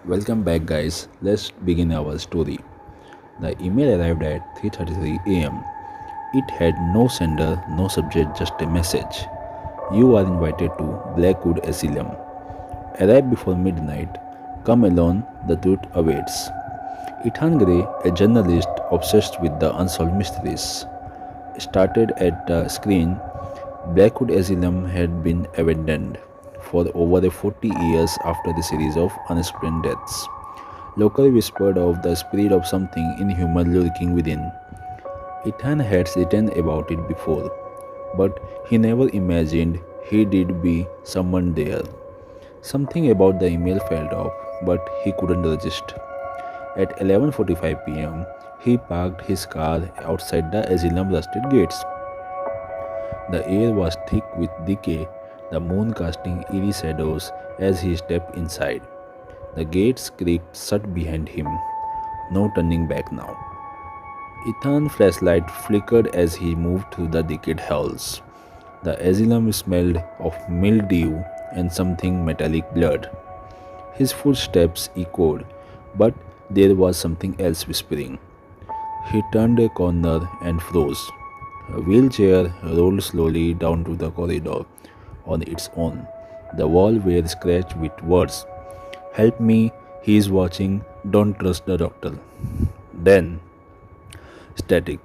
Welcome back, guys. Let's begin our story. The email arrived at 3:33 a.m. It had no sender, no subject, just a message. You are invited to Blackwood Asylum. Arrive before midnight. Come alone, the truth awaits. Ethan Gray, a journalist obsessed with the unsolved mysteries, started at the screen. Blackwood Asylum had been abandoned for over 40 years after the series of unexplained deaths. Locals whispered of the spirit of something inhuman lurking within. Ethan had written about it before, but he never imagined he did be summoned there. Something about the email felt off, but he couldn't resist. At 11:45 p.m., he parked his car outside the asylum rusted gates. The air was thick with decay, the moon casting eerie shadows as he stepped inside. The gates creaked shut behind him. No turning back now. Ethan's flashlight flickered as he moved through the decayed halls. The asylum smelled of mildew and something metallic blood. His footsteps echoed, but there was something else whispering. He turned a corner and froze. A wheelchair rolled slowly down to the corridor on its own. The walls were scratched with words. Help me, he is watching, don't trust the doctor. Then, static.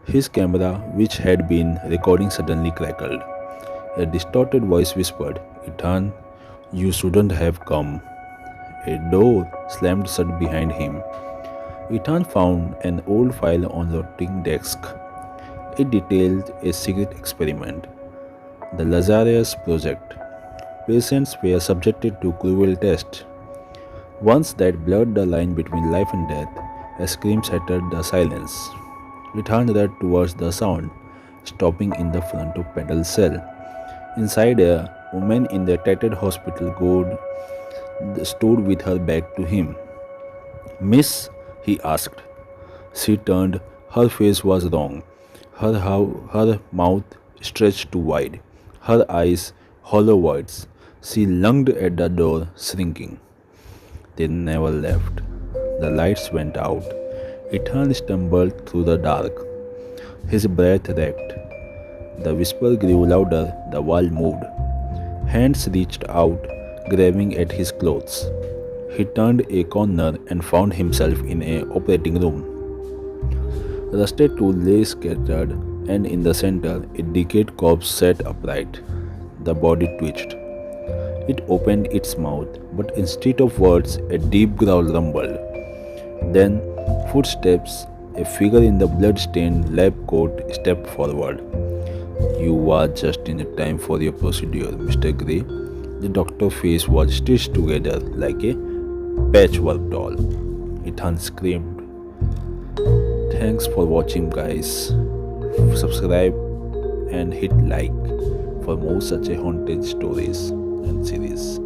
His camera, which had been recording, suddenly crackled. A distorted voice whispered, Ethan, you shouldn't have come. A door slammed shut behind him. Ethan found an old file on the rotting desk. It detailed a secret experiment, the Lazarus Project. Patients were subjected to cruel tests. Once that blurred the line between life and death, a scream shattered the silence. Ethan ran towards the sound, stopping in the front of Pedal's cell. Inside, a woman in the tattered hospital gown stood with her back to him. Miss, he asked. She turned. Her face was wrong. Her mouth stretched too wide. Her eyes hollow voids. She lunged at the door, shrinking. They never left. The lights went out. Ethan stumbled through the dark. His breath wrecked. The whisper grew louder. The wall moved. Hands reached out, grabbing at his clothes. He turned a corner and found himself in an operating room. Rusted tools lay scattered, and in the center, a decayed corpse sat upright. The body twitched. It opened its mouth, but instead of words, a deep growl rumbled. Then, footsteps, a figure in the bloodstained lab coat stepped forward. You are just in time for your procedure, Mr. Gray. The doctor's face was stitched together like a patchwork doll. Ethan screamed. Thanks for watching, guys. Subscribe and hit like for more such a haunted stories and series.